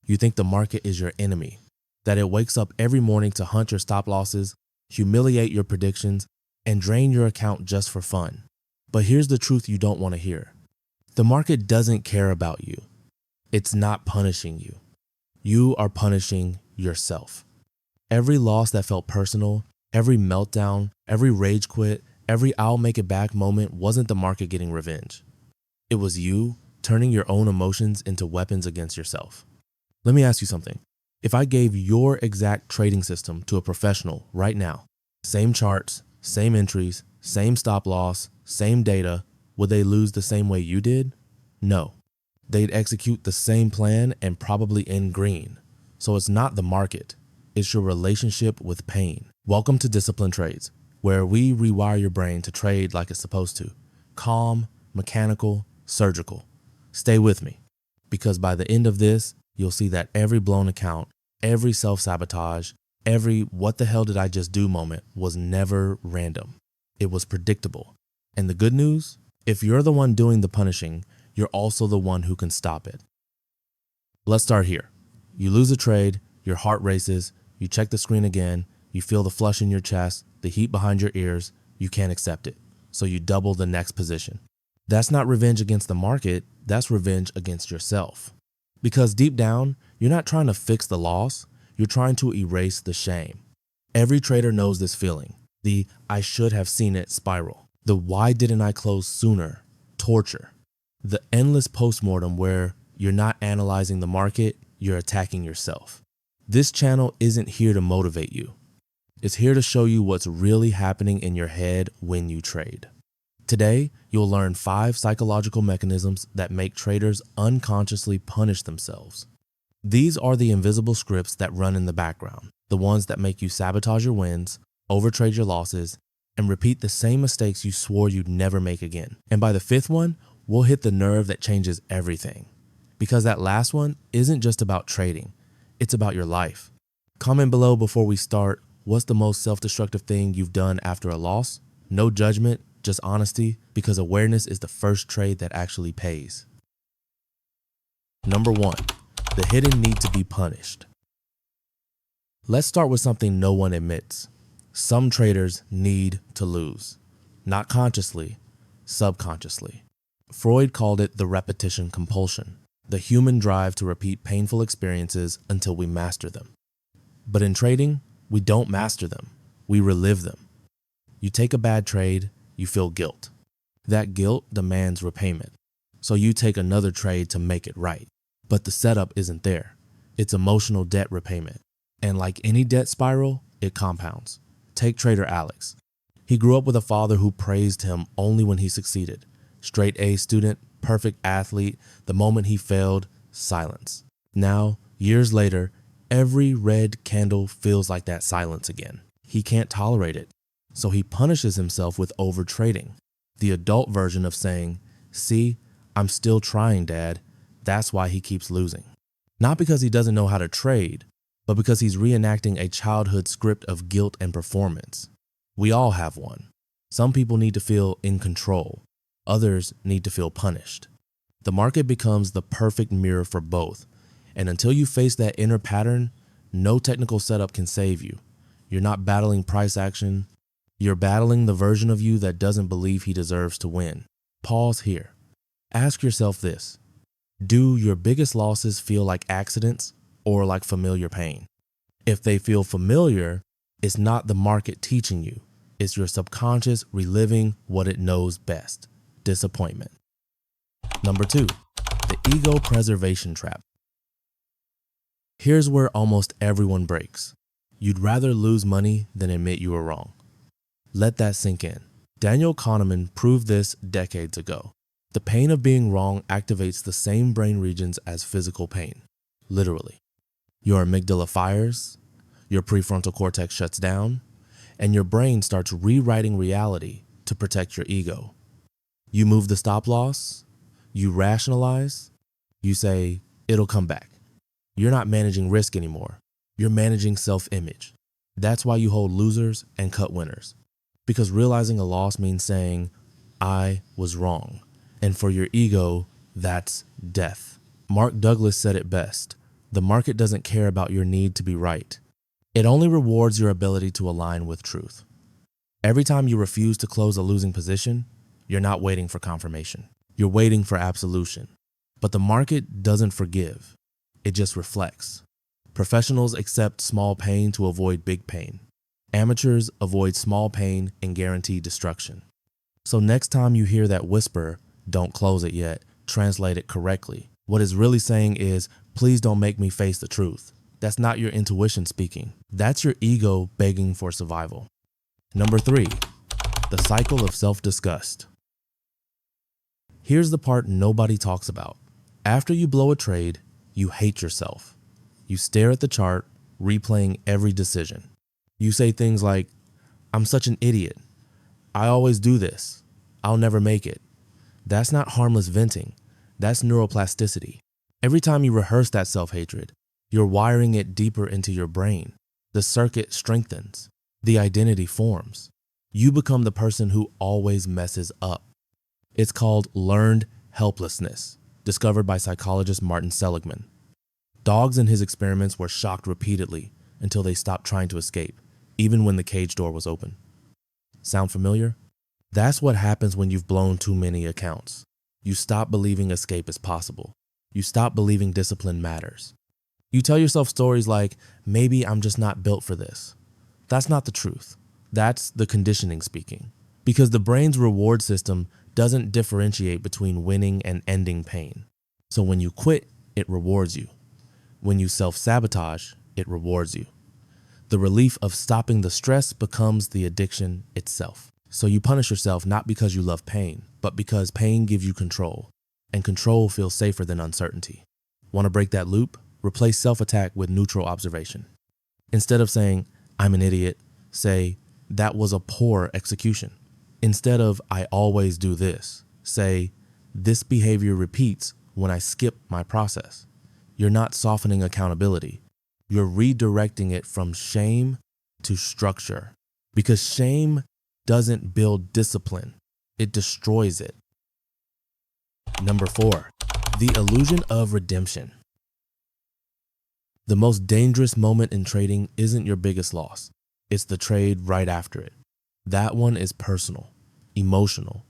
You think the market is your enemy, that it wakes up every morning to hunt your stop losses, humiliate your predictions, and drain your account just for fun. But here's the truth you don't want to hear. The market doesn't care about you. It's not punishing you. You are punishing yourself. Every loss that felt personal, every meltdown, every rage quit, every I'll make it back moment wasn't the market getting revenge. It was you turning your own emotions into weapons against yourself. Let me ask you something. If I gave your exact trading system to a professional right now, same charts, same entries, same stop loss, same data, would they lose the same way you did? No. They'd execute the same plan and probably end green. So it's not the market, it's your relationship with pain. Welcome to Disciplined Trades, where we rewire your brain to trade like it's supposed to. Calm, mechanical, surgical. Stay with me, because by the end of this, you'll see that every blown account, every self-sabotage, every what the hell did I just do moment was never random. It was predictable. And the good news, if you're the one doing the punishing, you're also the one who can stop it. Let's start here. You lose a trade, your heart races, you check the screen again, you feel the flush in your chest, the heat behind your ears, you can't accept it. So you double the next position. That's not revenge against the market, that's revenge against yourself. Because deep down, you're not trying to fix the loss, you're trying to erase the shame. Every trader knows this feeling, the I should have seen it spiral, the why didn't I close sooner torture, the endless postmortem where you're not analyzing the market, you're attacking yourself. This channel isn't here to motivate you. It's here to show you what's really happening in your head when you trade. Today, you'll learn 5 psychological mechanisms that make traders unconsciously punish themselves. These are the invisible scripts that run in the background, the ones that make you sabotage your wins, overtrade your losses, and repeat the same mistakes you swore you'd never make again. And by the 5th one, we'll hit the nerve that changes everything. Because that last one isn't just about trading, it's about your life. Comment below before we start, what's the most self-destructive thing you've done after a loss? No judgment, just honesty, because awareness is the first trade that actually pays. Number 1, the hidden need to be punished. Let's start with something no one admits. Some traders need to lose. Not consciously, subconsciously. Freud called it the repetition compulsion, the human drive to repeat painful experiences until we master them. But in trading, we don't master them, we relive them. You take a bad trade, you feel guilt. That guilt demands repayment. So you take another trade to make it right. But the setup isn't there. It's emotional debt repayment. And like any debt spiral, it compounds. Take trader Alex. He grew up with a father who praised him only when he succeeded. Straight A student, perfect athlete. The moment he failed, silence. Now, years later, every red candle feels like that silence again. He can't tolerate it. So he punishes himself with overtrading. The adult version of saying, see, I'm still trying, Dad. That's why he keeps losing. Not because he doesn't know how to trade, but because he's reenacting a childhood script of guilt and performance. We all have one. Some people need to feel in control. Others need to feel punished. The market becomes the perfect mirror for both. And until you face that inner pattern, no technical setup can save you. You're not battling price action. You're battling the version of you that doesn't believe he deserves to win. Pause here. Ask yourself this. Do your biggest losses feel like accidents or like familiar pain? If they feel familiar, it's not the market teaching you. It's your subconscious reliving what it knows best. Disappointment. Number 2, the ego preservation trap. Here's where almost everyone breaks. You'd rather lose money than admit you were wrong. Let that sink in. Daniel Kahneman proved this decades ago. The pain of being wrong activates the same brain regions as physical pain, literally. Your amygdala fires, your prefrontal cortex shuts down, and your brain starts rewriting reality to protect your ego. You move the stop loss, you rationalize, you say, it'll come back. You're not managing risk anymore. You're managing self-image. That's why you hold losers and cut winners. Because realizing a loss means saying, I was wrong. And for your ego, that's death. Mark Douglas said it best. The market doesn't care about your need to be right. It only rewards your ability to align with truth. Every time you refuse to close a losing position, you're not waiting for confirmation. You're waiting for absolution. But the market doesn't forgive. It just reflects. Professionals accept small pain to avoid big pain. Amateurs avoid small pain and guarantee destruction. So next time you hear that whisper, "Don't close it yet," translate it correctly. What it's really saying is, please don't make me face the truth. That's not your intuition speaking. That's your ego begging for survival. Number 3, the cycle of self-disgust. Here's the part nobody talks about. After you blow a trade, you hate yourself. You stare at the chart, replaying every decision. You say things like, "I'm such an idiot. I always do this. I'll never make it." That's not harmless venting. That's neuroplasticity. Every time you rehearse that self-hatred, you're wiring it deeper into your brain. The circuit strengthens. The identity forms. You become the person who always messes up. It's called learned helplessness, discovered by psychologist Martin Seligman. Dogs in his experiments were shocked repeatedly until they stopped trying to escape, even when the cage door was open. Sound familiar? That's what happens when you've blown too many accounts. You stop believing escape is possible. You stop believing discipline matters. You tell yourself stories like, "Maybe I'm just not built for this." That's not the truth. That's the conditioning speaking. Because the brain's reward system doesn't differentiate between winning and ending pain. So when you quit, it rewards you. When you self-sabotage, it rewards you. The relief of stopping the stress becomes the addiction itself. So you punish yourself not because you love pain, but because pain gives you control, and control feels safer than uncertainty. Want to break that loop? Replace self-attack with neutral observation. Instead of saying, "I'm an idiot," say, "That was a poor execution." Instead of, "I always do this," say, "This behavior repeats when I skip my process." You're not softening accountability. You're redirecting it from shame to structure. Because shame doesn't build discipline, it destroys it. Number 4, the illusion of redemption. The most dangerous moment in trading isn't your biggest loss. It's the trade right after it. That one is personal, emotional,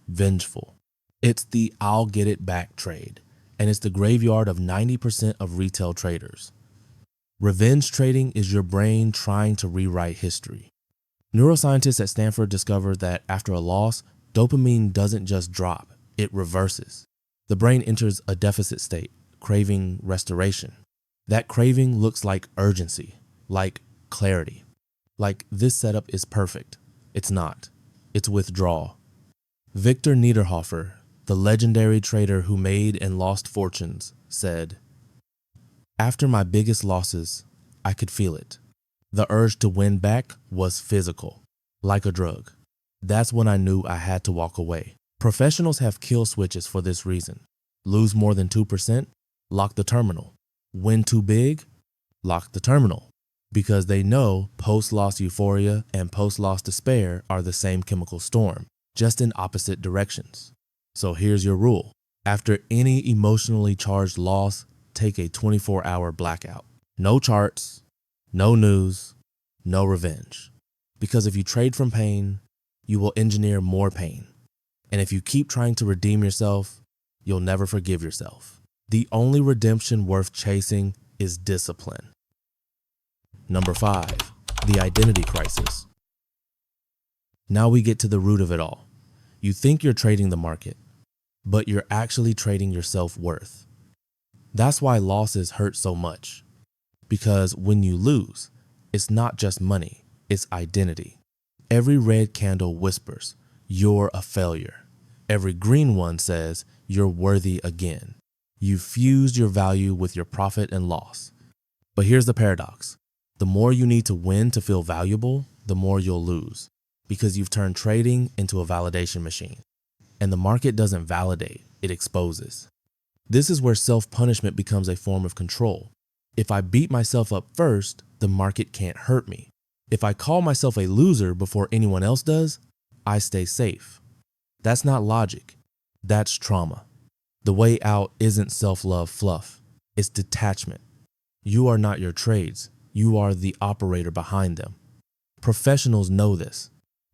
vengeful. It's the "I'll get it back" trade, and it's the graveyard of 90% of retail traders. Revenge trading is your brain trying to rewrite history. Neuroscientists at Stanford discovered that after a loss, dopamine doesn't just drop, it reverses. The brain enters a deficit state, craving restoration. That craving looks like urgency, like clarity, like this setup is perfect. It's not. It's withdrawal. Victor Niederhofer, the legendary trader who made and lost fortunes, said, "After my biggest losses, I could feel it. The urge to win back was physical, like a drug. That's when I knew I had to walk away." Professionals have kill switches for this reason. Lose more than 2%, lock the terminal. Win too big, lock the terminal. Because they know post-loss euphoria and post-loss despair are the same chemical storm, just in opposite directions. So here's your rule. After any emotionally charged loss, take a 24-hour blackout. No charts, no news, no revenge. Because if you trade from pain, you will engineer more pain. And if you keep trying to redeem yourself, you'll never forgive yourself. The only redemption worth chasing is discipline. Number 5, the identity crisis. Now we get to the root of it all. You think you're trading the market, but you're actually trading your self-worth. That's why losses hurt so much. Because when you lose, it's not just money, it's identity. Every red candle whispers, "You're a failure." Every green one says, "You're worthy again." You've fused your value with your profit and loss. But here's the paradox. The more you need to win to feel valuable, the more you'll lose. Because you've turned trading into a validation machine. And the market doesn't validate, it exposes. This is where self-punishment becomes a form of control. If I beat myself up first, the market can't hurt me. If I call myself a loser before anyone else does, I stay safe. That's not logic. That's trauma. The way out isn't self-love fluff. It's detachment. You are not your trades. You are the operator behind them. Professionals know this.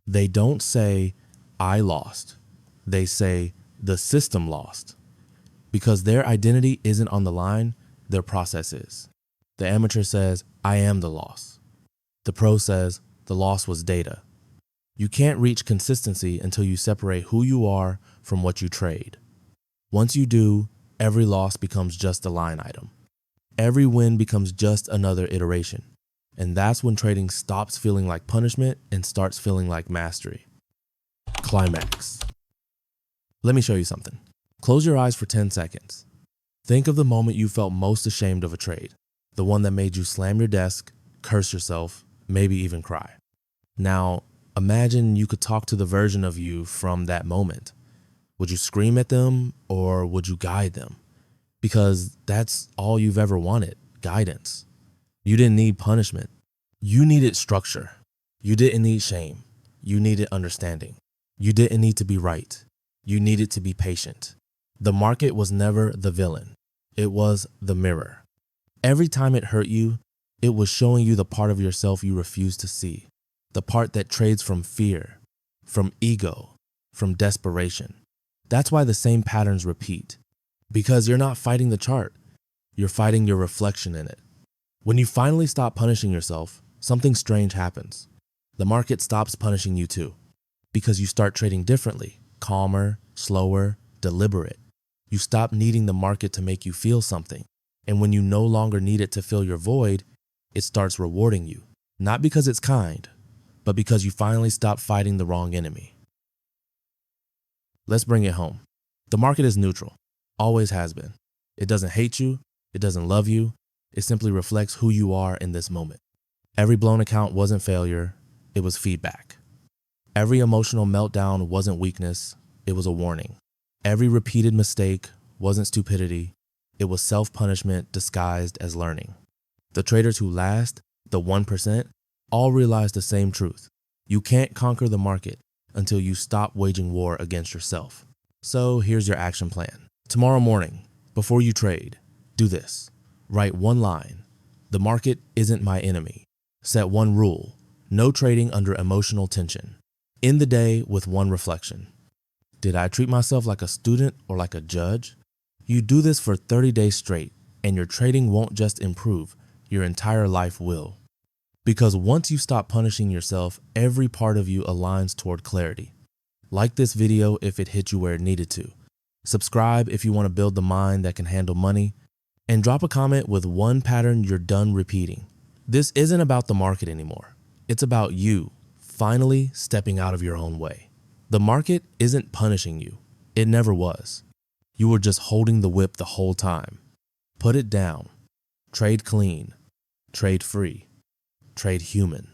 They don't say, I lost. They say, the system lost. Because their identity isn't on the line, their process is. The amateur says, I am the loss. The pro says, the loss was data. You can't reach consistency until you separate who you are from what you trade. Once you do, every loss becomes just a line item. Every win becomes just another iteration. And that's when trading stops feeling like punishment and starts feeling like mastery. Climax. Let me show you something. Close your eyes for 10 seconds. Think of the moment you felt most ashamed of a trade, the one that made you slam your desk, curse yourself, maybe even cry. Now, imagine you could talk to the version of you from that moment. Would you scream at them or would you guide them? Because that's all you've ever wanted, guidance. You didn't need punishment. You needed structure. You didn't need shame. You needed understanding. You didn't need to be right. You needed to be patient. The market was never the villain. It was the mirror. Every time it hurt you, it was showing you the part of yourself you refused to see. The part that trades from fear, from ego, from desperation. That's why the same patterns repeat. Because you're not fighting the chart. You're fighting your reflection in it. When you finally stop punishing yourself, something strange happens. The market stops punishing you too. Because you start trading differently, calmer, slower, deliberate. You stop needing the market to make you feel something. And when you no longer need it to fill your void, it starts rewarding you. Not because it's kind, but because you finally stop fighting the wrong enemy. Let's bring it home. The market is neutral, always has been. It doesn't hate you, it doesn't love you, it simply reflects who you are in this moment. Every blown account wasn't failure, it was feedback. Every emotional meltdown wasn't weakness, it was a warning. Every repeated mistake wasn't stupidity, it was self-punishment disguised as learning. The traders who last, the 1%, all realize the same truth. You can't conquer the market until you stop waging war against yourself. So here's your action plan. Tomorrow morning, before you trade, do this. Write one line. The market isn't my enemy. Set one rule. No trading under emotional tension. End the day with one reflection. Did I treat myself like a student or like a judge? You do this for 30 days straight, and your trading won't just improve, your entire life will. Because once you stop punishing yourself, every part of you aligns toward clarity. Like this video if it hit you where it needed to. Subscribe if you want to build the mind that can handle money. And drop a comment with one pattern you're done repeating. This isn't about the market anymore. It's about you finally stepping out of your own way. The market isn't punishing you. It never was. You were just holding the whip the whole time. Put it down. Trade clean. Trade free. Trade human.